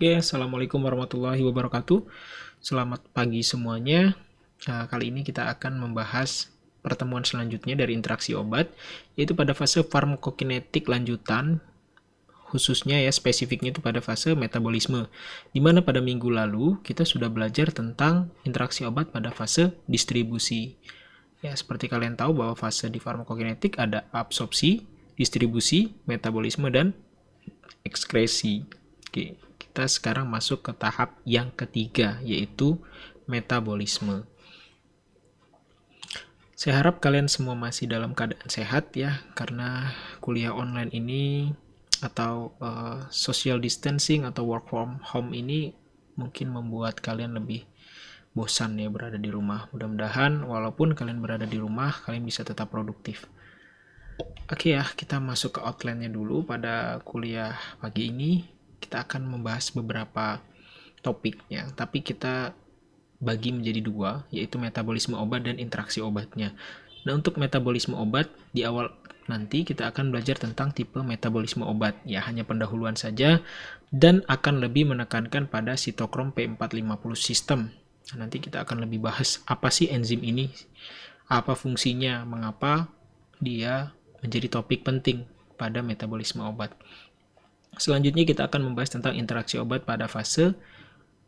Oke, Assalamualaikum warahmatullahi wabarakatuh. Selamat pagi semuanya. Kali ini kita akan membahas pertemuan selanjutnya dari interaksi obat, yaitu pada fase farmakokinetik lanjutan, khususnya ya spesifiknya itu pada fase metabolisme. Di mana pada minggu lalu kita sudah belajar tentang interaksi obat pada fase distribusi. Ya, seperti kalian tahu bahwa fase di farmakokinetik ada absorpsi, distribusi, metabolisme, dan ekskresi. Oke, kita sekarang masuk ke tahap yang ketiga, yaitu metabolisme. Saya harap kalian semua masih dalam keadaan sehat ya, karena kuliah online ini atau social distancing atau work from home ini mungkin membuat kalian lebih bosan ya berada di rumah. Mudah-mudahan walaupun kalian berada di rumah, kalian bisa tetap produktif. Oke ya, kita masuk ke outline-nya dulu. Pada kuliah pagi ini, kita akan membahas beberapa topiknya, tapi kita bagi menjadi dua, yaitu metabolisme obat dan interaksi obatnya. Nah, untuk metabolisme obat, di awal nanti kita akan belajar tentang tipe metabolisme obat. Ya, hanya pendahuluan saja, dan akan lebih menekankan pada sitokrom P450 system. Nanti kita akan lebih bahas apa sih enzim ini, apa fungsinya, mengapa dia menjadi topik penting pada metabolisme obat. Selanjutnya kita akan membahas tentang interaksi obat pada fase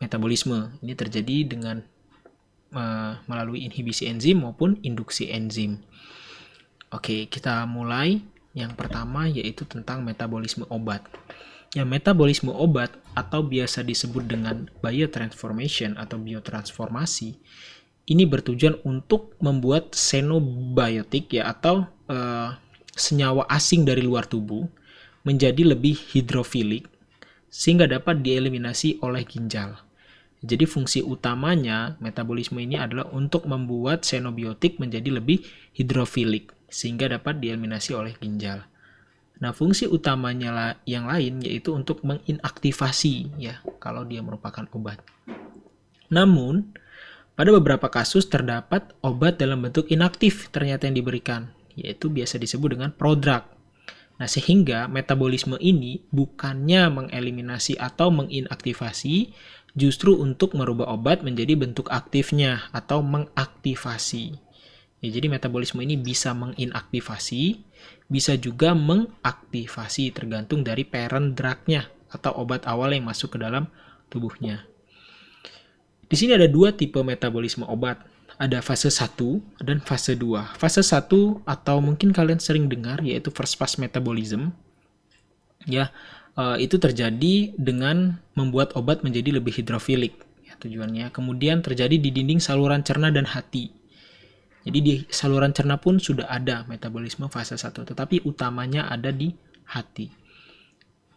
metabolisme. Ini terjadi dengan melalui inhibisi enzim maupun induksi enzim. Oke, kita mulai. Yang pertama yaitu tentang metabolisme obat. Ya, metabolisme obat atau biasa disebut dengan biotransformation atau biotransformasi ini bertujuan untuk membuat xenobiotik ya atau senyawa asing dari luar tubuh menjadi lebih hidrofilik sehingga dapat dieliminasi oleh ginjal. Jadi fungsi utamanya metabolisme ini adalah untuk membuat xenobiotik menjadi lebih hidrofilik sehingga dapat dieliminasi oleh ginjal. Nah, fungsi utamanya yang lain yaitu untuk menginaktivasi ya kalau dia merupakan obat. Namun, pada beberapa kasus terdapat obat dalam bentuk inaktif ternyata yang diberikan, yaitu biasa disebut dengan prodrug. Nah, sehingga metabolisme ini bukannya mengeliminasi atau menginaktivasi, justru untuk merubah obat menjadi bentuk aktifnya atau mengaktifasi. Ya, jadi metabolisme ini bisa menginaktivasi, bisa juga mengaktifasi tergantung dari parent drug-nya atau obat awal yang masuk ke dalam tubuhnya. Di sini ada dua tipe metabolisme obat. Ada fase 1 dan fase 2. Fase 1 atau mungkin kalian sering dengar yaitu first pass metabolism. Ya, itu terjadi dengan membuat obat menjadi lebih hidrofilik ya, tujuannya. Kemudian terjadi di dinding saluran cerna dan hati. Jadi di saluran cerna pun sudah ada metabolisme fase 1, tetapi utamanya ada di hati.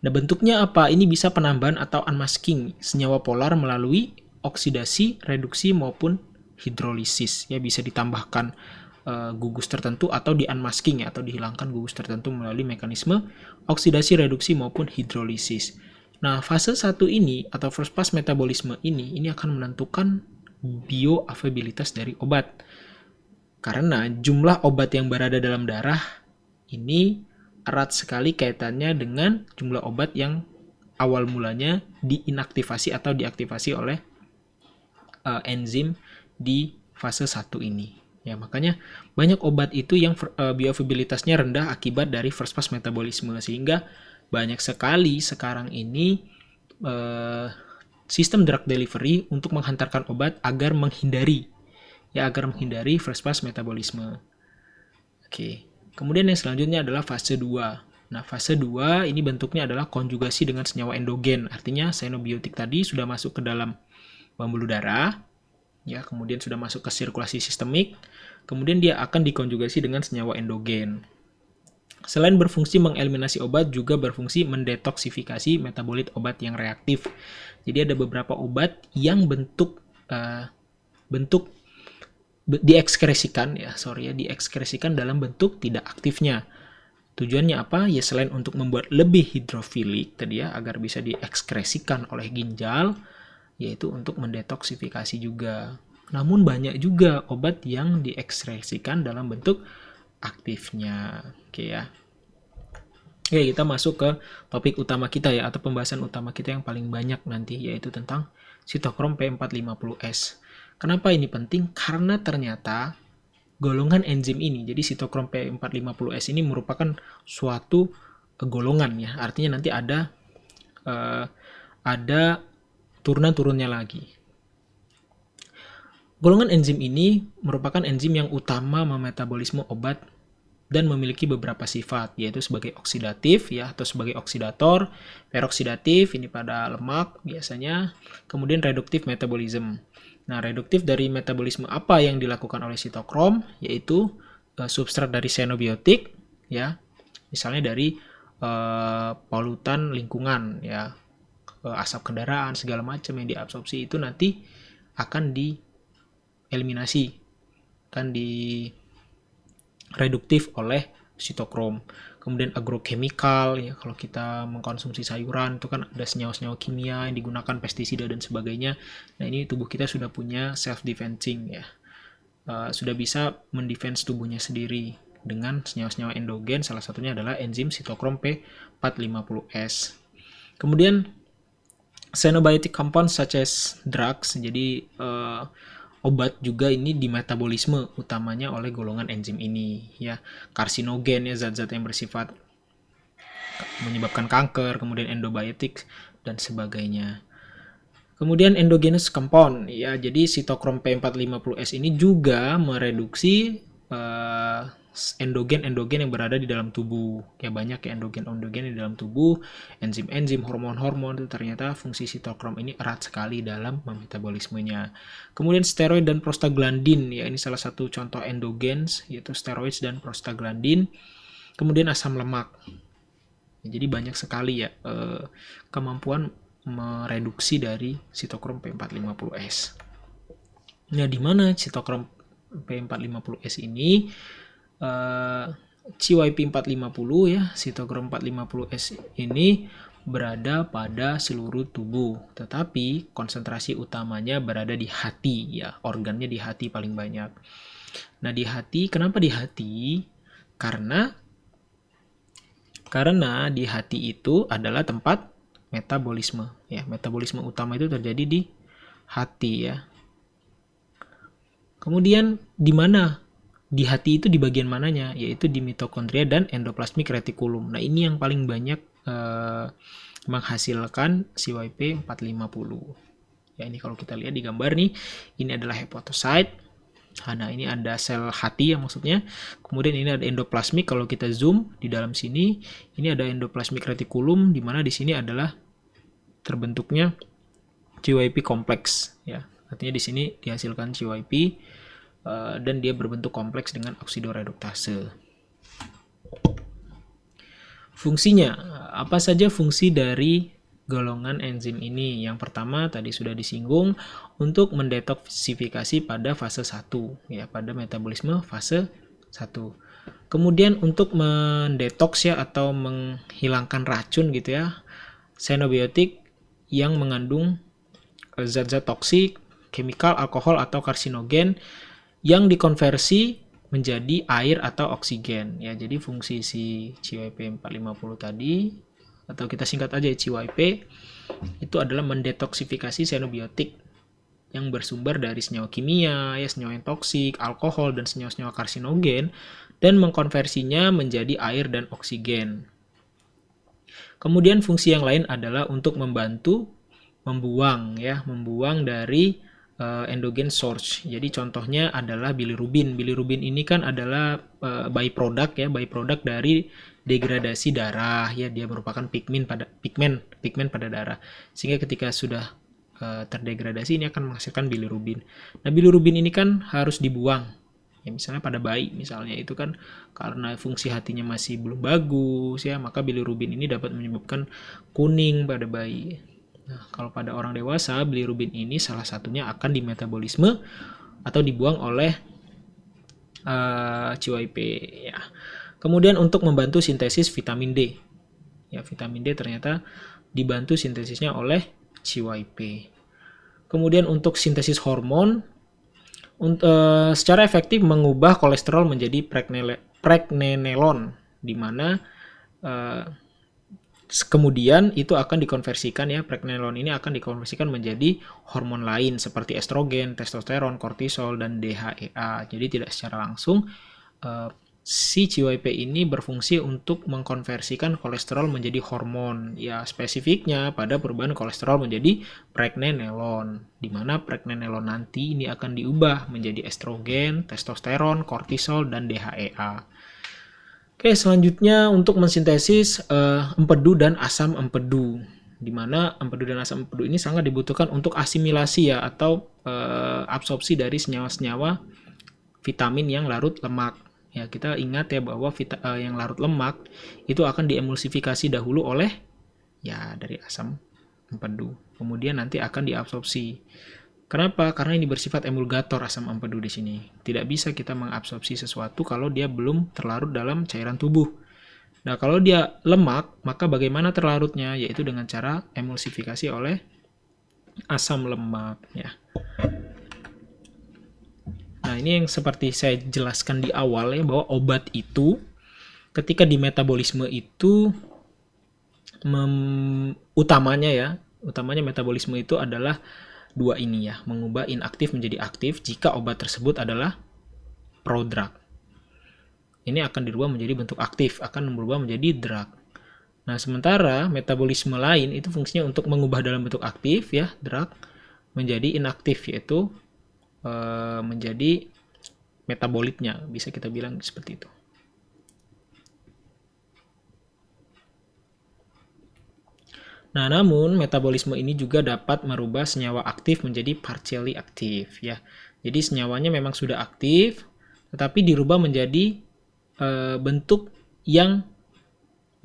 Nah, bentuknya apa? Ini bisa penambahan atau unmasking senyawa polar melalui oksidasi, reduksi maupun hidrolisis. Ya, bisa ditambahkan gugus tertentu atau di unmasking ya, atau dihilangkan gugus tertentu melalui mekanisme oksidasi, reduksi maupun hidrolisis. Nah, fase 1 ini atau first pass metabolisme ini akan menentukan bioavailabilitas dari obat. Karena jumlah obat yang berada dalam darah ini erat sekali kaitannya dengan jumlah obat yang awal mulanya diinaktivasi atau diaktifasi oleh enzim di fase 1 ini. Ya, makanya banyak obat itu yang bioavailabilitasnya rendah akibat dari first pass metabolisme, sehingga banyak sekali sekarang ini sistem drug delivery untuk menghantarkan obat agar menghindari first pass metabolisme. Oke. Kemudian yang selanjutnya adalah fase 2. Nah, fase 2 ini bentuknya adalah konjugasi dengan senyawa endogen. Artinya xenobiotik tadi sudah masuk ke dalam pembuluh darah, ya, kemudian sudah masuk ke sirkulasi sistemik, kemudian dia akan dikonjugasi dengan senyawa endogen. Selain berfungsi mengeliminasi obat, juga berfungsi mendetoksifikasi metabolit obat yang reaktif. Jadi ada beberapa obat yang bentuk diekskresikan dalam bentuk tidak aktifnya. Tujuannya apa? Ya, selain untuk membuat lebih hidrofilik tadi ya, agar bisa diekskresikan oleh ginjal, yaitu untuk mendetoksifikasi juga. Namun banyak juga obat yang diekskresikan dalam bentuk aktifnya. Oke ya. Oke, kita masuk ke topik utama kita ya, atau pembahasan utama kita yang paling banyak nanti, yaitu tentang sitokrom P450S. Kenapa ini penting? Karena ternyata golongan enzim ini, jadi sitokrom P450S ini merupakan suatu golongan ya, artinya nanti ada turunan-turunnya lagi. Golongan enzim ini merupakan enzim yang utama memetabolisme obat dan memiliki beberapa sifat, yaitu sebagai oksidatif ya, atau sebagai oksidator, peroksidatif ini pada lemak biasanya, kemudian reduktif metabolisme. Nah, reduktif dari metabolisme apa yang dilakukan oleh sitokrom, yaitu substrat dari xenobiotik ya, misalnya dari polutan lingkungan ya, asap kendaraan segala macam yang diabsorpsi itu nanti akan dieliminasi, akan reduktif oleh sitokrom. Kemudian agrochemical ya, kalau kita mengkonsumsi sayuran itu kan ada senyawa-senyawa kimia yang digunakan, pestisida dan sebagainya. Nah, ini tubuh kita sudah punya self defensing ya. Sudah bisa mendefense tubuhnya sendiri dengan senyawa-senyawa endogen, salah satunya adalah enzim sitokrom P450S. Kemudian xenobiotic compounds such as drugs, jadi obat juga ini di metabolisme utamanya oleh golongan enzim ini ya. Karsinogen ya, zat-zat yang bersifat menyebabkan kanker, kemudian endobiotik dan sebagainya. Kemudian endogenous compound ya, jadi sitokrom P450S ini juga mereduksi endogen yang berada di dalam tubuh. Ya, banyak ya endogen di dalam tubuh, enzim-enzim, hormon-hormon, itu ternyata fungsi sitokrom ini erat sekali dalam metabolismenya. Kemudian steroid dan prostaglandin ya, ini salah satu contoh endogens, yaitu steroid dan prostaglandin. Kemudian asam lemak. Ya, jadi banyak sekali ya kemampuan mereduksi dari sitokrom P450S. Nah, di mana sitokrom P450S ini? CYP450 ya, sitokrom 450S ini berada pada seluruh tubuh, tetapi konsentrasi utamanya berada di hati ya, organnya di hati paling banyak. Nah, di hati, kenapa di hati? Karena di hati itu adalah tempat metabolisme ya, metabolisme utama itu terjadi di hati ya. Kemudian di mana? Di hati itu di bagian mananya? Yaitu di mitokondria dan endoplasmik retikulum. Nah, ini yang paling banyak menghasilkan CYP450. Ya, ini kalau kita lihat di gambar nih, ini adalah hepatocyte. Nah, ini ada sel hati ya maksudnya. Kemudian ini ada endoplasmik, kalau kita zoom di dalam sini, ini ada endoplasmik retikulum, di mana di sini adalah terbentuknya CYP kompleks ya. Artinya di sini dihasilkan CYP dan dia berbentuk kompleks dengan oksidoreduktase. Fungsinya, apa saja fungsi dari golongan enzim ini? Yang pertama tadi sudah disinggung, untuk mendetoksifikasi pada fase 1 ya, pada metabolisme fase 1. Kemudian untuk mendetoks ya, atau menghilangkan racun gitu ya, xenobiotik yang mengandung zat-zat toksik, chemical, alkohol atau karsinogen yang dikonversi menjadi air atau oksigen ya. Jadi fungsi si CYP450 tadi, atau kita singkat aja CYP, itu adalah mendetoksifikasi xenobiotik yang bersumber dari senyawa kimia ya, senyawa yang toksik, alkohol dan senyawa-senyawa karsinogen, dan mengkonversinya menjadi air dan oksigen. Kemudian fungsi yang lain adalah untuk membantu membuang dari endogen source. Jadi contohnya adalah bilirubin. Bilirubin ini kan adalah byproduct dari degradasi darah ya, dia merupakan pigmen pada darah. Sehingga ketika sudah terdegradasi ini akan menghasilkan bilirubin. Nah, bilirubin ini kan harus dibuang. Ya, misalnya pada bayi misalnya, itu kan karena fungsi hatinya masih belum bagus ya, maka bilirubin ini dapat menyebabkan kuning pada bayi. Nah, kalau pada orang dewasa, bilirubin ini salah satunya akan dimetabolisme atau dibuang oleh CYP ya. Kemudian untuk membantu sintesis vitamin D. Ya, vitamin D ternyata dibantu sintesisnya oleh CYP. Kemudian untuk sintesis hormon, secara efektif mengubah kolesterol menjadi pregnenolon, di mana kemudian itu akan dikonversikan ya, pregnenolon ini akan dikonversikan menjadi hormon lain seperti estrogen, testosteron, kortisol, dan DHEA. Jadi tidak secara langsung si CYP ini berfungsi untuk mengkonversikan kolesterol menjadi hormon. Ya, spesifiknya pada perubahan kolesterol menjadi pregnenolon, di mana pregnenolon nanti ini akan diubah menjadi estrogen, testosteron, kortisol, dan DHEA. Oke, selanjutnya untuk mensintesis empedu dan asam empedu, di mana empedu dan asam empedu ini sangat dibutuhkan untuk asimilasi ya, atau absorpsi dari senyawa-senyawa vitamin yang larut lemak. Ya, kita ingat ya bahwa yang larut lemak itu akan diemulsifikasi dahulu oleh ya dari asam empedu. Kemudian nanti akan diabsorpsi. Kenapa? Karena ini bersifat emulgator asam empedu di sini. Tidak bisa kita mengabsorpsi sesuatu kalau dia belum terlarut dalam cairan tubuh. Nah, kalau dia lemak, maka bagaimana terlarutnya? Yaitu dengan cara emulsifikasi oleh asam lemak ya. Nah, ini yang seperti saya jelaskan di awal ya, bahwa obat itu ketika di metabolisme itu utamanya metabolisme itu adalah dua ini ya, mengubah inaktif menjadi aktif jika obat tersebut adalah prodrug. Ini akan dirubah menjadi bentuk aktif, akan berubah menjadi drug. Nah, sementara metabolisme lain itu fungsinya untuk mengubah dalam bentuk aktif ya, drug, menjadi inaktif, yaitu menjadi metabolitnya, bisa kita bilang seperti itu. Nah, namun metabolisme ini juga dapat merubah senyawa aktif menjadi partially aktif ya. Jadi senyawanya memang sudah aktif, tetapi dirubah menjadi bentuk yang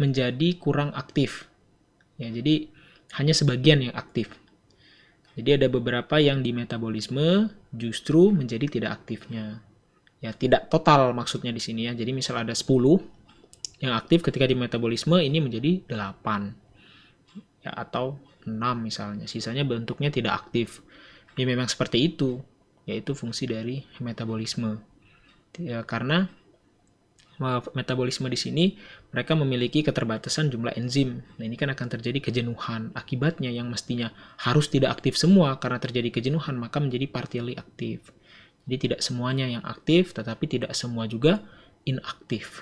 menjadi kurang aktif. Ya, jadi hanya sebagian yang aktif. Jadi ada beberapa yang di metabolisme justru menjadi tidak aktifnya. Ya, tidak total maksudnya di sini ya. Jadi misal ada 10 yang aktif ketika di metabolisme, ini menjadi 8. Ya, atau 6 misalnya, sisanya bentuknya tidak aktif. Ya, memang seperti itu, yaitu fungsi dari metabolisme. Ya, karena metabolisme di sini mereka memiliki keterbatasan jumlah enzim. Nah, ini kan akan terjadi kejenuhan. Akibatnya yang mestinya harus tidak aktif semua karena terjadi kejenuhan, maka menjadi partially aktif. Jadi tidak semuanya yang aktif, tetapi tidak semua juga inaktif.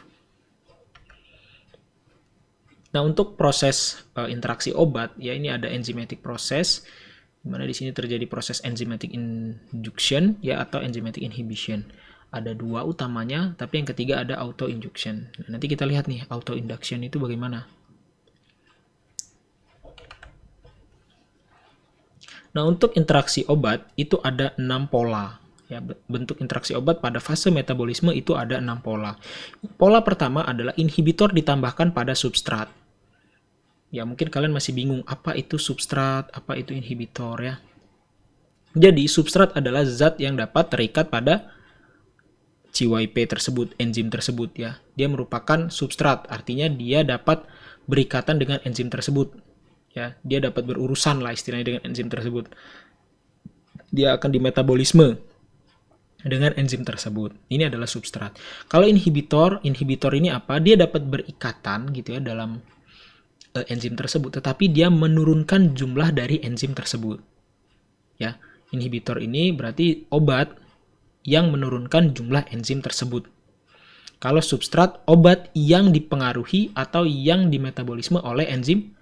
Nah, untuk proses interaksi obat, ya ini ada enzymatic process, di mana di sini terjadi proses enzymatic induction, ya, atau enzymatic inhibition. Ada dua utamanya, tapi yang ketiga ada auto-induction. Nah, nanti kita lihat nih, auto-induction itu bagaimana. Nah, untuk interaksi obat, itu ada 6 pola. Ya, bentuk interaksi obat pada fase metabolisme itu ada 6 pola. Pola pertama adalah inhibitor ditambahkan pada substrat. Ya, mungkin kalian masih bingung, apa itu substrat, apa itu inhibitor ya. Jadi, substrat adalah zat yang dapat terikat pada CYP tersebut, enzim tersebut ya. Dia merupakan substrat, artinya dia dapat berikatan dengan enzim tersebut. Ya, dia dapat berurusan lah istilahnya dengan enzim tersebut. Dia akan dimetabolisme dengan enzim tersebut. Ini adalah substrat. Kalau inhibitor ini apa? Dia dapat berikatan gitu ya dalam enzim tersebut, tetapi dia menurunkan jumlah dari enzim tersebut. Ya, inhibitor ini berarti obat yang menurunkan jumlah enzim tersebut. Kalau substrat, obat yang dipengaruhi atau yang dimetabolisme oleh enzim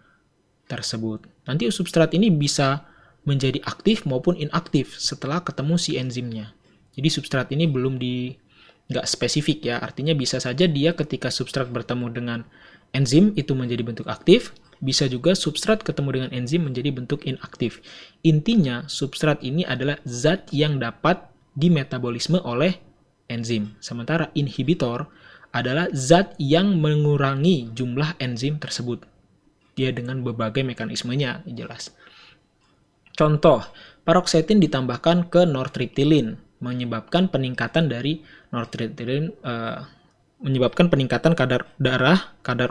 tersebut. Nanti substrat ini bisa menjadi aktif maupun inaktif setelah ketemu si enzimnya. Jadi substrat ini nggak spesifik ya, artinya bisa saja dia ketika substrat bertemu dengan enzim itu menjadi bentuk aktif, bisa juga substrat ketemu dengan enzim menjadi bentuk inaktif. Intinya substrat ini adalah zat yang dapat dimetabolisme oleh enzim. Sementara inhibitor adalah zat yang mengurangi jumlah enzim tersebut. Dia dengan berbagai mekanismenya, jelas. Contoh, paroxetin ditambahkan ke nortriptilin, menyebabkan peningkatan dari nortriptilin, menyebabkan peningkatan kadar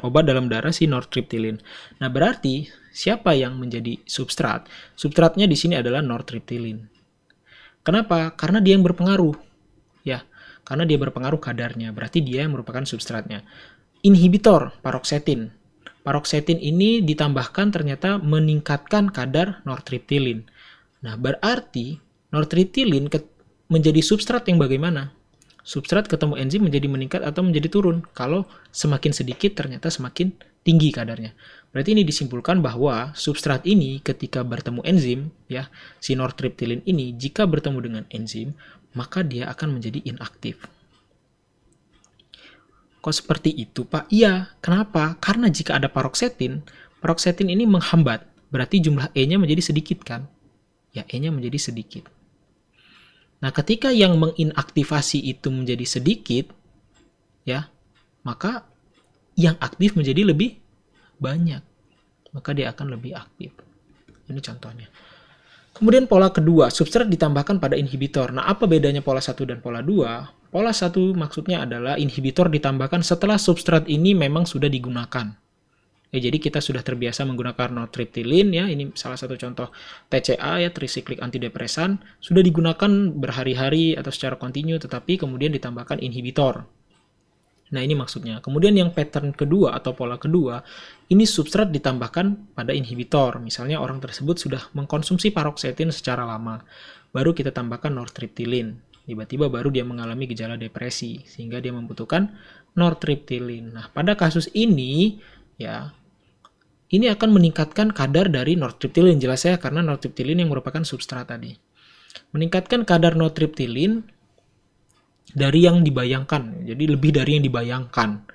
obat dalam darah si nortriptilin. Nah, berarti siapa yang menjadi substrat? Substratnya di sini adalah nortriptilin. Kenapa? Karena dia yang berpengaruh. Ya, karena dia berpengaruh kadarnya, berarti dia yang merupakan substratnya. inhibitor paroxetin. Paroxetin ini ditambahkan ternyata meningkatkan kadar nortriptilin. Nah, berarti nortriptilin menjadi substrat yang bagaimana? Substrat ketemu enzim menjadi meningkat atau menjadi turun. Kalau semakin sedikit ternyata semakin tinggi kadarnya. Berarti ini disimpulkan bahwa substrat ini ketika bertemu enzim, ya, si nortriptilin ini jika bertemu dengan enzim, maka dia akan menjadi inaktif. Kok seperti itu, Pak? Iya. Kenapa? Karena jika ada paroxetin, paroxetin ini menghambat. Berarti jumlah E-nya menjadi sedikit, kan? Ya, E-nya menjadi sedikit. Nah, ketika yang menginaktivasi itu menjadi sedikit, ya, maka yang aktif menjadi lebih banyak. Maka dia akan lebih aktif. Ini contohnya. Kemudian pola kedua, substrat ditambahkan pada inhibitor. Nah, apa bedanya pola 1 dan pola 2? Pola 1 maksudnya adalah inhibitor ditambahkan setelah substrat ini memang sudah digunakan. Jadi kita sudah terbiasa menggunakan nortriptilin, ya, ini salah satu contoh TCA, ya, tricyclic antidepresan, sudah digunakan berhari-hari atau secara kontinu, tetapi kemudian ditambahkan inhibitor. Nah, ini maksudnya. Kemudian yang pattern kedua atau pola kedua, ini substrat ditambahkan pada inhibitor. Misalnya orang tersebut sudah mengkonsumsi paroxetin secara lama, baru kita tambahkan nortriptilin. Tiba-tiba baru dia mengalami gejala depresi, sehingga dia membutuhkan nortriptilin. Nah, pada kasus ini, ya, ini akan meningkatkan kadar dari nortriptilin, jelas ya, karena nortriptilin yang merupakan substrat tadi. Meningkatkan kadar nortriptilin dari yang dibayangkan, jadi lebih dari yang dibayangkan.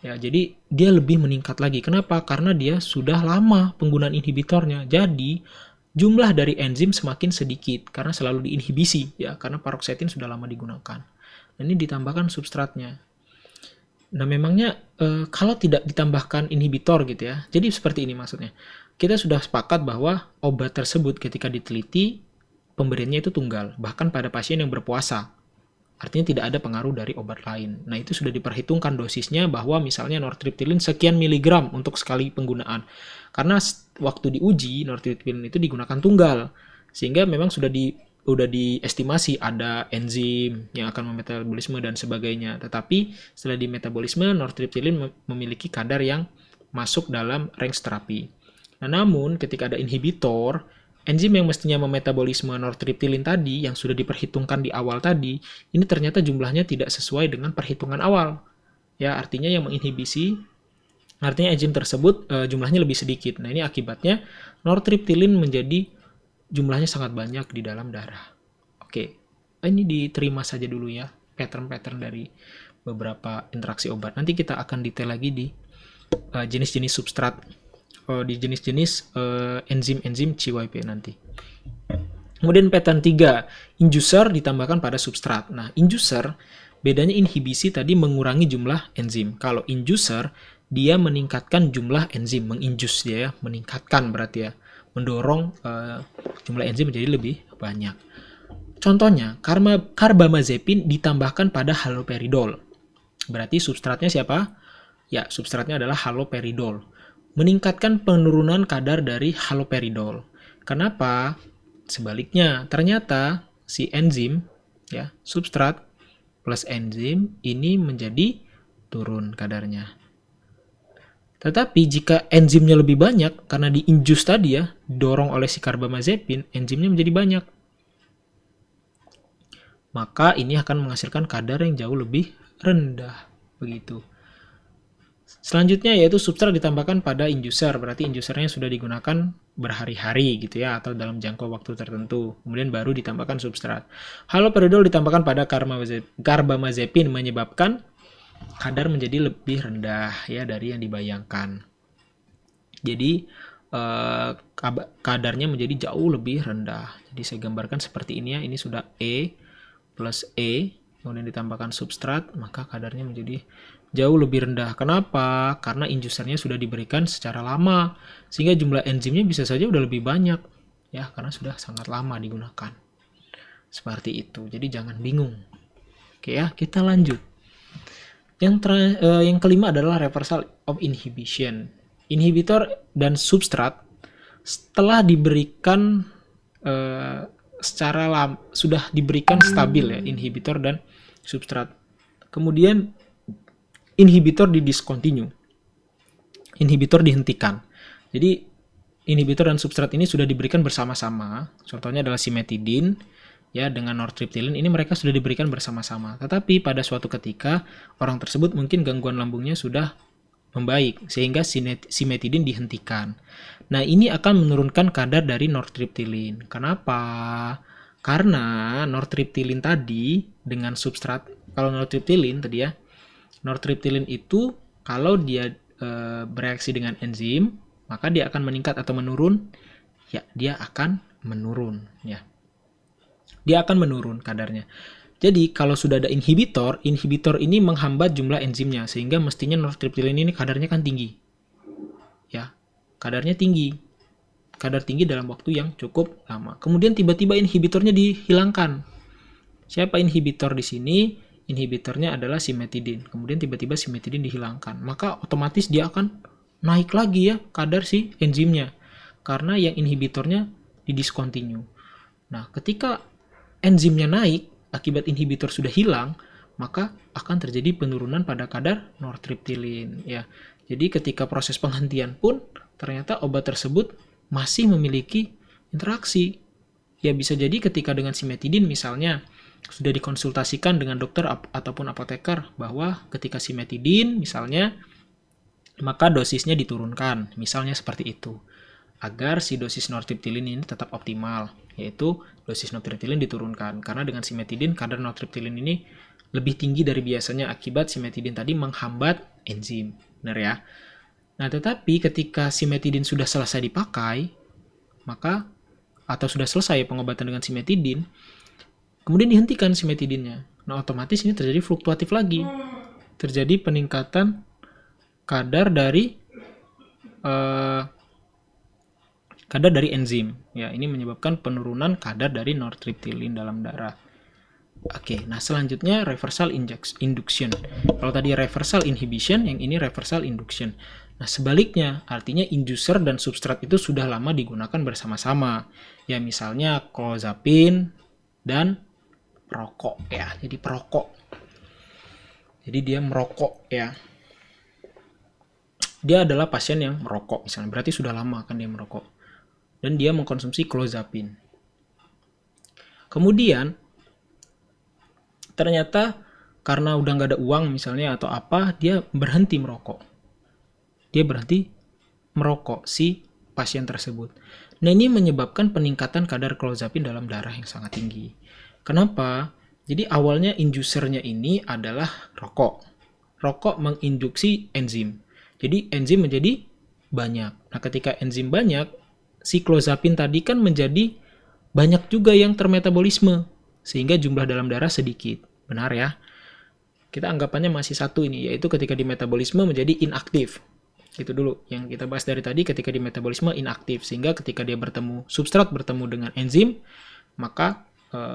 Ya, jadi dia lebih meningkat lagi. Kenapa? Karena dia sudah lama penggunaan inhibitornya. Jadi jumlah dari enzim semakin sedikit karena selalu diinhibisi, ya, karena paroxetin sudah lama digunakan. Ini ditambahkan substratnya. Nah, memangnya kalau tidak ditambahkan inhibitor gitu ya. Jadi seperti ini maksudnya. Kita sudah sepakat bahwa obat tersebut ketika diteliti pemberiannya itu tunggal, bahkan pada pasien yang berpuasa. Artinya tidak ada pengaruh dari obat lain. Nah, itu sudah diperhitungkan dosisnya bahwa misalnya nortriptilin sekian miligram untuk sekali penggunaan. Karena waktu diuji, nortriptilin itu digunakan tunggal. Sehingga memang sudah diestimasi ada enzim yang akan memetabolisme dan sebagainya. Tetapi setelah dimetabolisme, nortriptilin memiliki kadar yang masuk dalam range terapi. Nah, namun ketika ada inhibitor, enzim yang mestinya memetabolisme nortriptilin tadi, yang sudah diperhitungkan di awal tadi, ini ternyata jumlahnya tidak sesuai dengan perhitungan awal. Ya, artinya yang menginhibisi, artinya enzim tersebut jumlahnya lebih sedikit. Nah, ini akibatnya nortriptilin menjadi jumlahnya sangat banyak di dalam darah. Oke, ini diterima saja dulu ya, pattern-pattern dari beberapa interaksi obat. Nanti kita akan detail lagi di jenis-jenis substrat, di jenis-jenis enzim-enzim CYP nanti. Kemudian pattern 3, inducer ditambahkan pada substrat. Nah, inducer bedanya inhibisi tadi mengurangi jumlah enzim. Kalau inducer dia meningkatkan jumlah enzim, menginjus dia ya, meningkatkan berarti ya, mendorong jumlah enzim menjadi lebih banyak. Contohnya, carbamazepin ditambahkan pada haloperidol. Berarti substratnya siapa? Ya, substratnya adalah haloperidol. Meningkatkan penurunan kadar dari haloperidol. Kenapa? Sebaliknya, ternyata si enzim, ya, substrat plus enzim ini menjadi turun kadarnya. Tetapi jika enzimnya lebih banyak, karena diinjus tadi ya, didorong oleh si carbamazepin, enzimnya menjadi banyak. Maka ini akan menghasilkan kadar yang jauh lebih rendah. Begitu. Selanjutnya yaitu substrat ditambahkan pada inducer, berarti inducernya sudah digunakan berhari-hari gitu ya, atau dalam jangka waktu tertentu. Kemudian baru ditambahkan substrat. Haloperidol ditambahkan pada carbamazepin menyebabkan kadar menjadi lebih rendah ya dari yang dibayangkan. Jadi kadarnya menjadi jauh lebih rendah. Jadi saya gambarkan seperti ini ya, ini sudah E plus E, kemudian ditambahkan substrat, maka kadarnya menjadi jauh lebih rendah. Kenapa? Karena inducernya sudah diberikan secara lama, sehingga jumlah enzimnya bisa saja udah lebih banyak, ya, karena sudah sangat lama digunakan. Seperti itu. Jadi jangan bingung. Oke ya, kita lanjut. Yang kelima adalah reversal of inhibition. Inhibitor dan substrat setelah diberikan sudah diberikan stabil ya, inhibitor dan substrat. Kemudian inhibitor di discontinue. Inhibitor dihentikan. Jadi inhibitor dan substrat ini sudah diberikan bersama-sama. Contohnya adalah simetidin ya dengan nortriptilin, ini mereka sudah diberikan bersama-sama. Tetapi pada suatu ketika orang tersebut mungkin gangguan lambungnya sudah membaik sehingga simetidin dihentikan. Nah, ini akan menurunkan kadar dari nortriptilin. Kenapa? Karena nortriptilin tadi dengan substrat, kalau nortriptilin tadi ya, nortriptilin itu kalau dia bereaksi dengan enzim, maka dia akan meningkat atau menurun? Ya, dia akan menurun ya. Dia akan menurun kadarnya. Jadi kalau sudah ada inhibitor, inhibitor ini menghambat jumlah enzimnya sehingga mestinya nortriptilin ini kadarnya kan tinggi. Ya, kadarnya tinggi. Kadar tinggi dalam waktu yang cukup lama. Kemudian tiba-tiba inhibitornya dihilangkan. Siapa inhibitor di sini? Inhibitornya adalah simetidin. Kemudian tiba-tiba simetidin dihilangkan. Maka otomatis dia akan naik lagi ya kadar si enzimnya. Karena yang inhibitornya didiscontinue. Nah, ketika enzimnya naik, akibat inhibitor sudah hilang, maka akan terjadi penurunan pada kadar nortriptilin. Ya. Jadi ketika proses penghentian pun, ternyata obat tersebut masih memiliki interaksi. Ya bisa jadi ketika dengan simetidin misalnya, sudah dikonsultasikan dengan dokter ataupun apoteker bahwa ketika simetidin misalnya, maka dosisnya diturunkan, misalnya seperti itu, agar si dosis nortriptilin ini tetap optimal, yaitu dosis nortriptilin diturunkan, karena dengan simetidin kadar nortriptilin ini lebih tinggi dari biasanya akibat simetidin tadi menghambat enzim, benar ya? Nah, tetapi ketika simetidin sudah selesai dipakai, maka atau sudah selesai pengobatan dengan simetidin, kemudian dihentikan simetidinnya. Nah, otomatis ini terjadi fluktuatif lagi. Terjadi peningkatan kadar dari enzim. Ya, ini menyebabkan penurunan kadar dari nortriptilin dalam darah. Oke, nah selanjutnya reversal induction. Kalau tadi reversal inhibition, yang ini reversal induction. Nah, sebaliknya, artinya inducer dan substrat itu sudah lama digunakan bersama-sama. Ya, misalnya clozapine dan perokok ya. Jadi perokok. Jadi dia merokok ya. Dia adalah pasien yang merokok misalnya. Berarti sudah lama kan dia merokok. Dan dia mengkonsumsi clozapine. Kemudian ternyata karena udah nggak ada uang misalnya atau apa, dia berhenti merokok. Dia berhenti merokok si pasien tersebut. Nah, ini menyebabkan peningkatan kadar clozapine dalam darah yang sangat tinggi. Kenapa? Jadi awalnya inducernya ini adalah rokok. Rokok menginduksi enzim. Jadi enzim menjadi banyak. Nah, ketika enzim banyak, si clozapine tadi kan menjadi banyak juga yang termetabolisme, sehingga jumlah dalam darah sedikit. Benar ya? Kita anggapannya masih satu ini, yaitu ketika di metabolisme menjadi inaktif. Itu dulu yang kita bahas dari tadi, ketika di metabolisme inaktif, sehingga ketika dia bertemu substrat bertemu dengan enzim, maka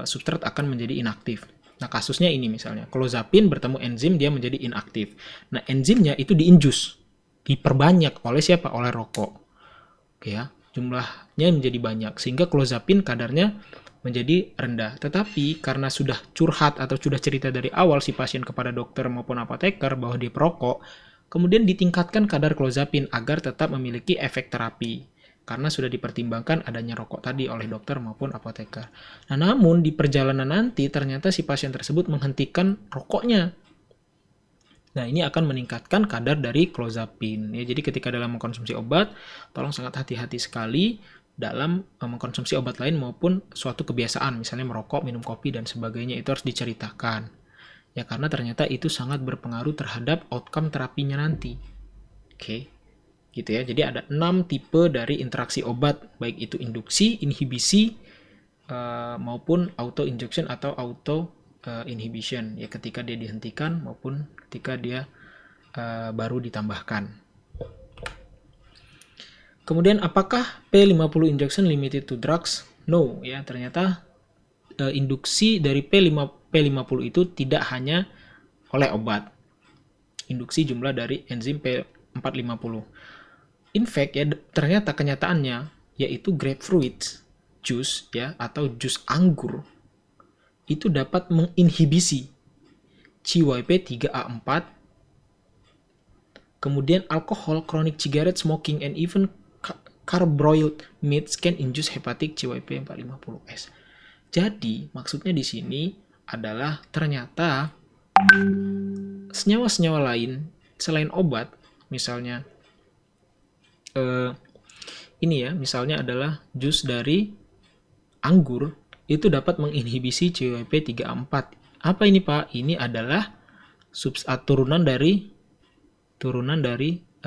substrat akan menjadi inaktif. Nah, kasusnya ini misalnya clozapine bertemu enzim, dia menjadi inaktif. Nah, enzimnya itu diinjus, diperbanyak oleh siapa? Oleh rokok. Oke ya, jumlahnya menjadi banyak sehingga clozapine kadarnya menjadi rendah. Tetapi karena sudah curhat atau sudah cerita dari awal si pasien kepada dokter maupun apoteker bahwa dia perokok, kemudian ditingkatkan kadar clozapine agar tetap memiliki efek terapi. Karena sudah dipertimbangkan adanya rokok tadi oleh dokter maupun apoteker. Nah, namun di perjalanan nanti ternyata si pasien tersebut menghentikan rokoknya. Nah, ini akan meningkatkan kadar dari clozapine. Ya, jadi ketika dalam mengkonsumsi obat, tolong sangat hati-hati sekali dalam mengkonsumsi obat lain maupun suatu kebiasaan, misalnya merokok, minum kopi, dan sebagainya, itu harus diceritakan. Ya, karena ternyata itu sangat berpengaruh terhadap outcome terapinya nanti. Oke, gitu ya. Jadi ada 6 tipe dari interaksi obat, baik itu induksi, inhibisi, maupun auto-injection atau auto-inhibition. Ya, ketika dia dihentikan maupun ketika dia baru ditambahkan. Kemudian apakah P50 injection limited to drugs? No, ya ternyata induksi dari P50 itu tidak hanya oleh obat. Induksi jumlah dari enzim P450. In fact ya ternyata kenyataannya yaitu grapefruit juice ya atau jus anggur itu dapat menginhibisi CYP3A4 Kemudian alkohol, chronic cigarette smoking, and even carboiled meats can induce hepatic CYP 450S. Jadi, maksudnya di sini adalah ternyata senyawa-senyawa lain selain obat, misalnya ini ya, misalnya adalah jus dari anggur, itu dapat menginhibisi CYP3A4. Apa ini Pak? Ini adalah turunan dari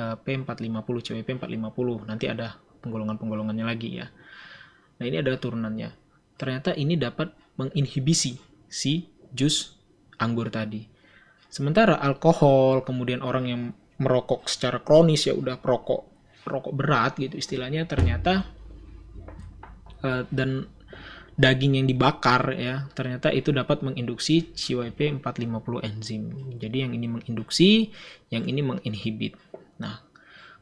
P450, CYP450. Nanti ada penggolongan-penggolongannya lagi ya. Nah, ini adalah turunannya. Ternyata ini dapat menginhibisi si jus anggur tadi. Sementara alkohol, kemudian orang yang merokok secara kronis, ya udah rokok berat gitu istilahnya, ternyata dan daging yang dibakar ya, ternyata itu dapat menginduksi CYP450 enzim. Jadi yang ini menginduksi, yang ini menginhibit. Nah,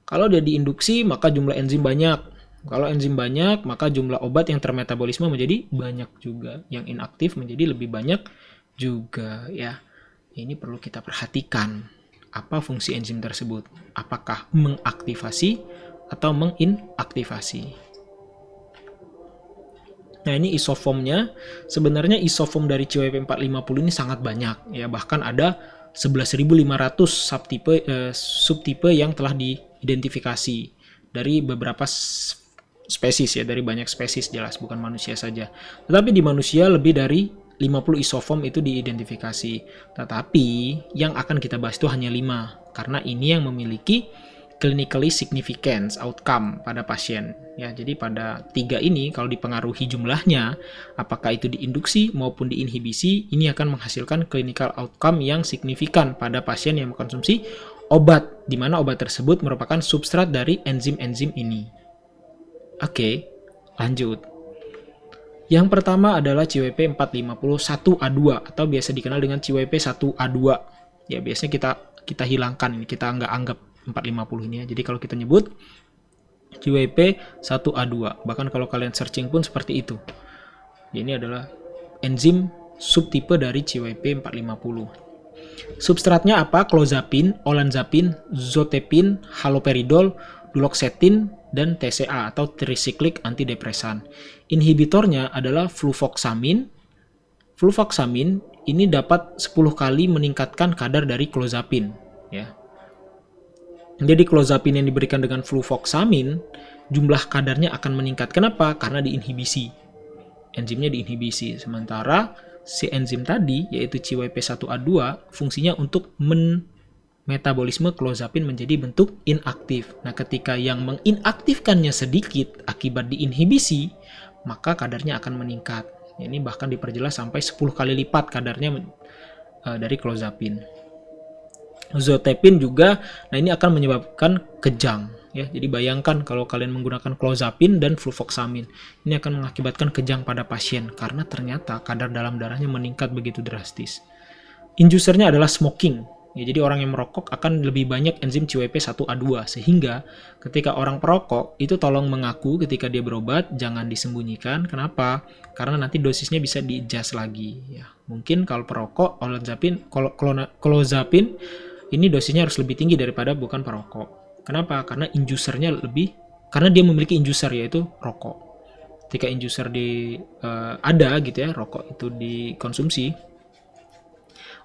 kalau dia diinduksi maka jumlah enzim banyak. Kalau enzim banyak, maka jumlah obat yang termetabolisme menjadi banyak juga. Yang inaktif menjadi lebih banyak juga ya. Ini perlu kita perhatikan. Apa fungsi enzim tersebut? Apakah mengaktifasi atau menginaktifasi? Nah, ini isofomnya. Sebenarnya isoform dari CYP450 ini sangat banyak ya, bahkan ada 11.500 subtipe yang telah diidentifikasi dari beberapa spesies ya, dari banyak spesies, jelas bukan manusia saja. Tetapi di manusia lebih dari 50 isoform itu diidentifikasi. Tetapi yang akan kita bahas itu hanya 5 karena ini yang memiliki clinically significant outcome pada pasien ya. Jadi pada 3 ini kalau dipengaruhi jumlahnya, apakah itu diinduksi maupun diinhibisi, ini akan menghasilkan clinical outcome yang signifikan pada pasien yang mengkonsumsi obat, di mana obat tersebut merupakan substrat dari enzim-enzim ini. Oke, lanjut. Yang pertama adalah CYP451A2 atau biasa dikenal dengan CYP1A2. Ya, biasanya kita hilangkan ini, kita nggak anggap 450 ini ya. Jadi kalau kita nyebut CYP1A2, bahkan kalau kalian searching pun seperti itu. Ini adalah enzim subtipe dari CYP450. Substratnya apa? Clozapin, olanzapin, zotepin, haloperidol, duloxetin, dan TCA atau tricyclic antidepresan. Inhibitornya adalah fluvoxamin. Fluvoxamin ini dapat 10 kali meningkatkan kadar dari clozapin ya. Jadi clozapin yang diberikan dengan fluvoxamin, jumlah kadarnya akan meningkat. Kenapa? Karena diinhibisi. Enzimnya diinhibisi. Sementara si enzim tadi, yaitu CYP1A2, fungsinya untuk metabolisme clozapin menjadi bentuk inaktif. Nah, ketika yang menginaktifkannya sedikit akibat diinhibisi, maka kadarnya akan meningkat. Ini bahkan diperjelas sampai 10 kali lipat kadarnya dari clozapin. Zotepin juga, nah ini akan menyebabkan kejang ya. Jadi bayangkan kalau kalian menggunakan clozapin dan fluvoxamin, ini akan mengakibatkan kejang pada pasien karena ternyata kadar dalam darahnya meningkat begitu drastis. Inducernya adalah smoking. Ya, jadi orang yang merokok akan lebih banyak enzim CYP1A2 sehingga ketika orang perokok itu tolong mengaku ketika dia berobat, jangan disembunyikan. Kenapa? Karena nanti dosisnya bisa di-adjust lagi ya. Mungkin kalau perokok clozapin ini dosisnya harus lebih tinggi daripada bukan perokok. Kenapa? Karena inducernya lebih, karena dia memiliki inducer yaitu rokok. Ketika inducer ada gitu ya, rokok itu dikonsumsi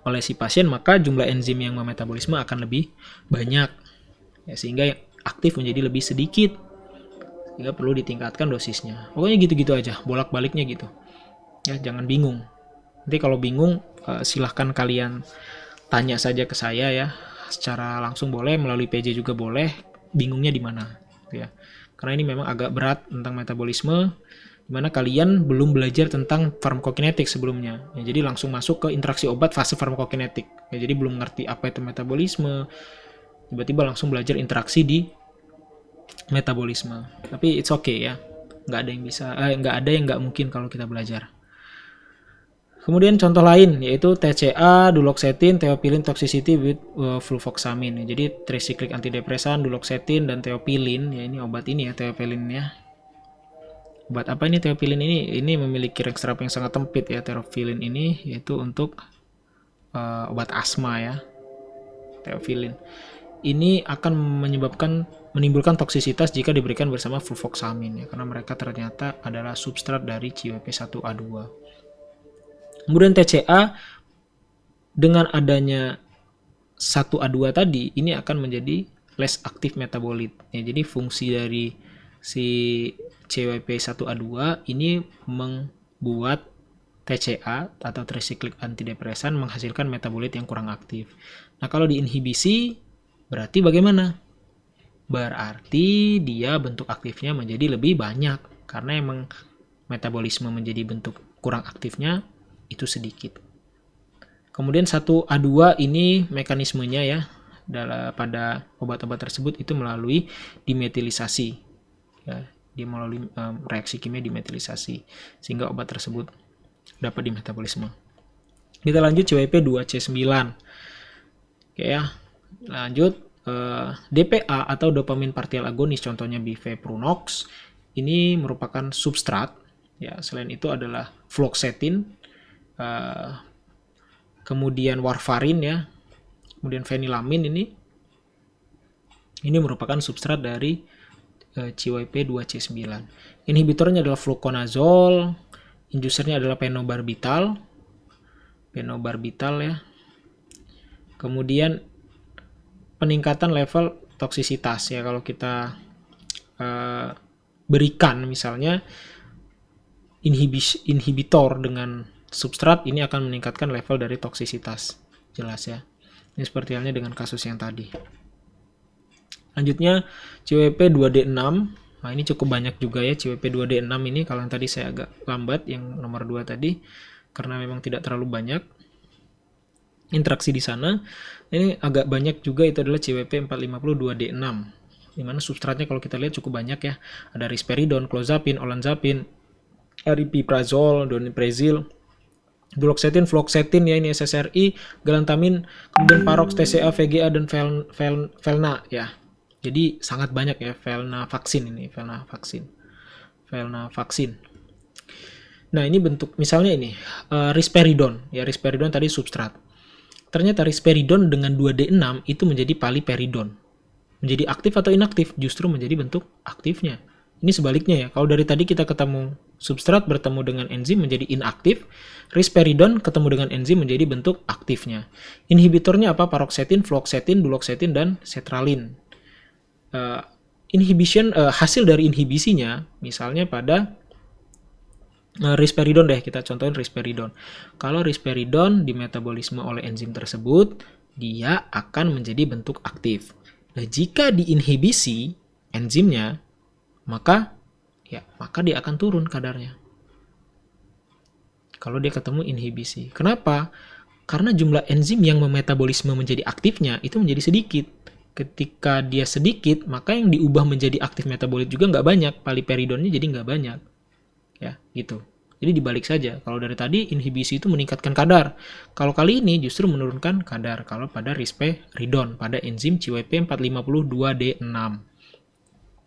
oleh si pasien, maka jumlah enzim yang memetabolisme akan lebih banyak ya, sehingga yang aktif menjadi lebih sedikit, sehingga perlu ditingkatkan dosisnya. Pokoknya gitu-gitu aja, bolak-baliknya gitu ya, jangan bingung. Nanti kalau bingung silahkan kalian tanya saja ke saya ya, secara langsung boleh, melalui PJ juga boleh, bingungnya di mana gitu ya. Karena ini memang agak berat tentang metabolisme, dimana kalian belum belajar tentang farmakokinetik sebelumnya ya, jadi langsung masuk ke interaksi obat fase farmakokinetik ya, jadi belum ngerti apa itu metabolisme, tiba-tiba langsung belajar interaksi di metabolisme. Tapi it's okay ya, nggak ada yang nggak mungkin kalau kita belajar. Kemudian contoh lain yaitu TCA, duloxetin, theophylline toxicity with fluvoxamine. Jadi tricyclic antidepresan, duloxetin, dan theophylline ya, ini obat ini ya, theophylline ya. Obat apa ini theophylline ini? Ini memiliki range terapi yang sangat sempit ya, theophylline ini, yaitu untuk obat asma ya, theophylline. ini akan menimbulkan toksisitas jika diberikan bersama fluvoxamine ya, karena mereka ternyata adalah substrat dari CYP1A2. Kemudian TCA dengan adanya 1A2 tadi ini akan menjadi less active metabolit ya, jadi fungsi dari si CYP1A2 ini membuat TCA atau tricyclic antidepresan menghasilkan metabolit yang kurang aktif. Nah, kalau diinhibisi berarti bagaimana? Berarti dia bentuk aktifnya menjadi lebih banyak karena emang metabolisme menjadi bentuk kurang aktifnya itu sedikit. Kemudian 1A2 ini mekanismenya ya pada obat-obat tersebut itu melalui dimetilisasi ya, dia melalui reaksi kimia dimetilisasi sehingga obat tersebut dapat dimetabolisme. Kita lanjut CYP2C9. Oke ya. Lanjut DPA atau dopamin partial agonis, contohnya bifenthronox. Ini merupakan substrat ya. Selain itu adalah fluoxetine, kemudian warfarin ya. Kemudian fenilamin ini merupakan substrat dari CYP2C9. Inhibitornya adalah fluconazole. Indusernya adalah phenobarbital ya. Kemudian peningkatan level toksisitas ya, kalau kita berikan misalnya inhibitor dengan substrat ini akan meningkatkan level dari toksisitas, jelas ya. Ini seperti halnya dengan kasus yang tadi. Lanjutnya CYP2D6. Nah, ini cukup banyak juga ya CYP2D6 ini. Kalau yang tadi saya agak lambat yang nomor 2 tadi karena memang tidak terlalu banyak interaksi di sana. Ini agak banyak juga, itu adalah CYP452D6. Dimana substratnya kalau kita lihat cukup banyak ya. Ada risperidon, clozapine, olanzapine, aripiprazol, donepezil, duloxetine, fluoxetine ya, ini SSRI, galantamin, kemudian parox, TCA, VGA dan Velna ya. Jadi sangat banyak ya Velna vaksin. Nah, ini bentuk misalnya ini risperidon ya, risperidon tadi substrat. Ternyata risperidon dengan 2D6 itu menjadi paliperidon. Menjadi aktif atau inaktif? Justru menjadi bentuk aktifnya. Ini sebaliknya ya. Kalau dari tadi kita ketemu substrat bertemu dengan enzim menjadi inaktif, risperidon ketemu dengan enzim menjadi bentuk aktifnya. Inhibitornya apa? Paroxetine, fluoxetine, duloxetine dan sertralin. Hasil dari inhibisinya misalnya pada risperidon deh, kita contohin risperidon. Kalau risperidon dimetabolisme oleh enzim tersebut, dia akan menjadi bentuk aktif. Nah, jika diinhibisi enzimnya, maka dia akan turun kadarnya. Kalau dia ketemu inhibisi. Kenapa? Karena jumlah enzim yang memetabolisme menjadi aktifnya itu menjadi sedikit. Ketika dia sedikit, maka yang diubah menjadi aktif metabolit juga nggak banyak. Paliperidonnya jadi nggak banyak. Ya, gitu. Jadi dibalik saja. Kalau dari tadi inhibisi itu meningkatkan kadar. Kalau kali ini justru menurunkan kadar. Kalau pada risperidon, pada enzim CYP452D6.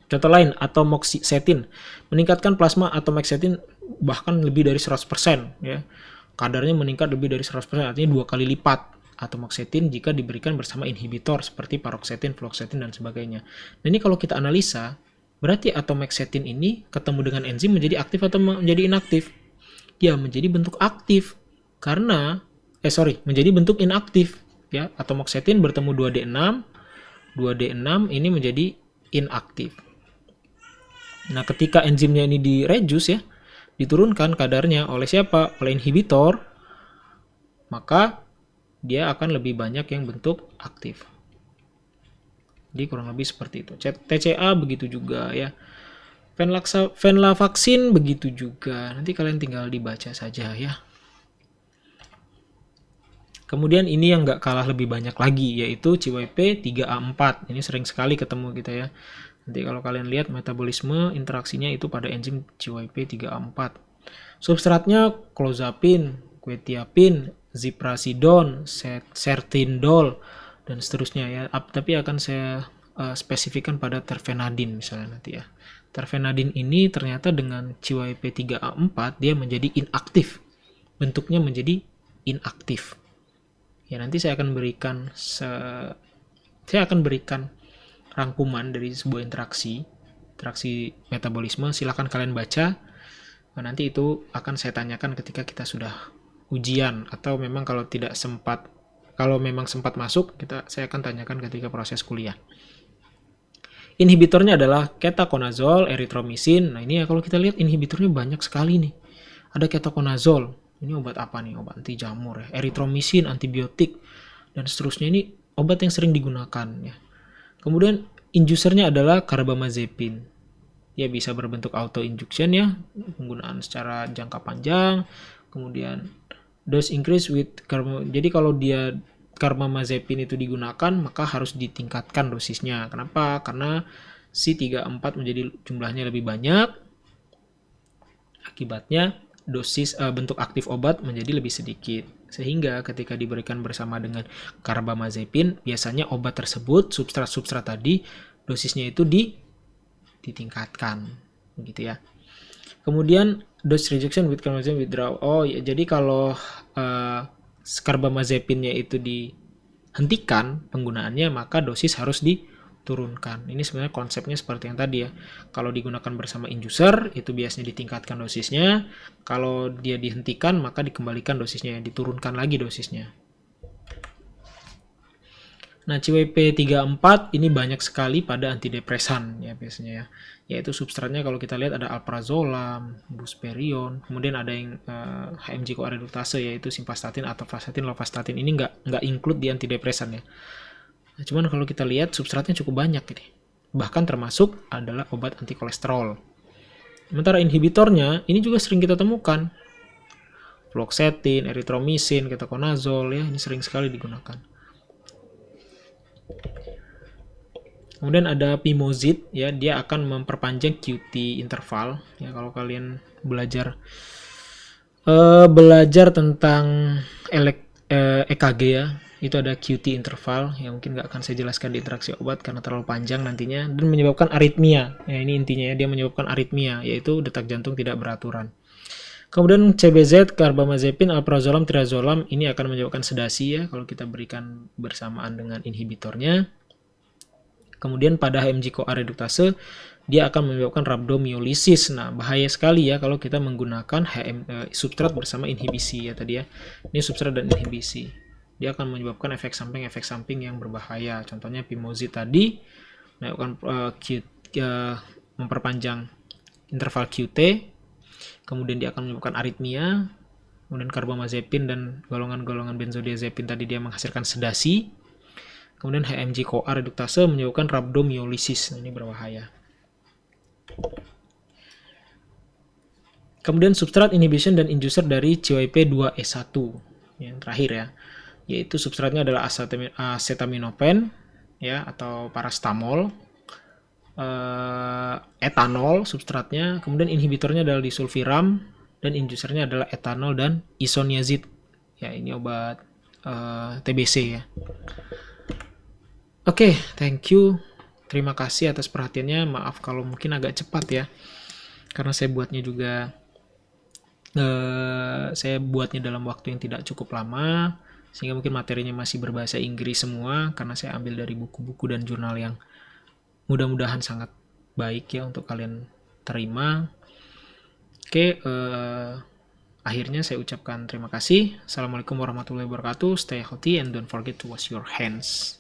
Contoh lain, atomoxetin. Meningkatkan plasma atomoxetin bahkan lebih dari 100%. Ya. Kadarnya meningkat lebih dari 100%, artinya 2 kali lipat. Atomoxetin jika diberikan bersama inhibitor seperti paroxetine, fluoxetine, dan sebagainya. Nah, ini kalau kita analisa, berarti atomoxetin ini ketemu dengan enzim menjadi aktif atau menjadi inaktif? Ya, menjadi bentuk aktif. Menjadi bentuk inaktif. Ya, atomoxetin bertemu 2D6 ini menjadi inaktif. Nah, ketika enzimnya ini direduce ya, diturunkan kadarnya oleh siapa? Oleh inhibitor, maka dia akan lebih banyak yang bentuk aktif. Jadi kurang lebih seperti itu. TCA begitu juga ya. Venlafaxine begitu juga. Nanti kalian tinggal dibaca saja ya. Kemudian ini yang nggak kalah lebih banyak lagi, yaitu CYP3A4. Ini sering sekali ketemu kita ya. Nanti kalau kalian lihat metabolisme interaksinya itu pada enzim CYP3A4. Substratnya clozapine, quetiapine, ziprasidon, sertindol, dan seterusnya ya. Tapi akan saya spesifikkan pada terfenadin misalnya nanti ya. Terfenadin ini ternyata dengan CYP3A4 dia menjadi inaktif. Bentuknya menjadi inaktif. Ya, nanti saya akan berikan Saya akan berikan rangkuman dari sebuah interaksi metabolisme, silahkan kalian baca. Nanti itu akan saya tanyakan ketika kita sudah ujian, atau memang kalau memang sempat masuk, saya akan tanyakan ketika proses kuliah. Inhibitornya adalah ketoconazole, erythromycin. Nah ini ya, kalau kita lihat inhibitornya banyak sekali nih. Ada ketoconazole, ini obat apa nih? Obat anti jamur ya. Erythromycin, antibiotik, dan seterusnya. Ini obat yang sering digunakan ya. Kemudian inducernya adalah carbamazepine. Dia bisa berbentuk auto injection ya, penggunaan secara jangka panjang. Kemudian dose increase with jadi kalau dia carbamazepine itu digunakan, maka harus ditingkatkan dosisnya. Kenapa? Karena C34 menjadi jumlahnya lebih banyak. Akibatnya bentuk aktif obat menjadi lebih sedikit. Sehingga ketika diberikan bersama dengan carbamazepine, biasanya obat tersebut, substrat-substrat tadi, dosisnya itu ditingkatkan, begitu ya. Kemudian dose rejection with carbamazepine withdrawal. Oh ya, jadi kalau carbamazepine-nya itu dihentikan penggunaannya, maka dosis harus diturunkan. Ini sebenarnya konsepnya seperti yang tadi ya. Kalau digunakan bersama inducer, itu biasanya ditingkatkan dosisnya. Kalau dia dihentikan, maka dikembalikan dosisnya, diturunkan lagi dosisnya. Nah, CYP34 ini banyak sekali pada antidepresan ya biasanya ya. Yaitu substratnya kalau kita lihat ada alprazolam, buspirion, kemudian ada yang HMG-CoA reduktase yaitu simvastatin, atorvastatin, lovastatin. Ini nggak include di antidepresan ya. Nah, cuman kalau kita lihat substratnya cukup banyak ini. Bahkan termasuk adalah obat anti kolesterol. Sementara inhibitornya ini juga sering kita temukan. Fluoxetine, erythromycin, ketoconazole ya, ini sering sekali digunakan. Kemudian ada pimozid ya, dia akan memperpanjang QT interval ya. Kalau kalian belajar tentang EKG ya, itu ada QT interval yang mungkin nggak akan saya jelaskan di interaksi obat karena terlalu panjang nantinya, dan menyebabkan aritmia ya. Ini intinya ya, dia menyebabkan aritmia, yaitu detak jantung tidak beraturan. Kemudian CBZ, carbamazepine, alprazolam, triazolam, ini akan menyebabkan sedasi ya kalau kita berikan bersamaan dengan inhibitornya. Kemudian pada HMG-CoA reduktase, dia akan menyebabkan rhabdomyolysis. Nah, bahaya sekali ya kalau kita menggunakan substrat bersama inhibisi ya tadi ya. Ini substrat dan inhibisi. Dia akan menyebabkan efek samping yang berbahaya. Contohnya pimozid tadi menyebabkan memperpanjang interval QT. Kemudian dia akan menyebabkan aritmia. Kemudian carbamazepine dan golongan-golongan benzodiazepine tadi dia menghasilkan sedasi. Kemudian HMG-CoA reduktase menyebabkan rhabdomyolysis. Nah, ini berbahaya. Kemudian substrat inhibition dan inducer dari CYP2E1 yang terakhir ya, yaitu substratnya adalah acetaminophen ya, atau paracetamol, etanol substratnya, kemudian inhibitornya adalah disulfiram, dan inducernya adalah etanol dan isoniazid ya. Ini obat TBC ya. Oke, thank you. Terima kasih atas perhatiannya. Maaf kalau mungkin agak cepat ya, karena saya buatnya dalam waktu yang tidak cukup lama, sehingga mungkin materinya masih berbahasa Inggris semua, karena saya ambil dari buku-buku dan jurnal yang mudah-mudahan sangat baik ya untuk kalian terima. Oke, akhirnya saya ucapkan terima kasih. Assalamualaikum warahmatullahi wabarakatuh. Stay healthy and don't forget to wash your hands.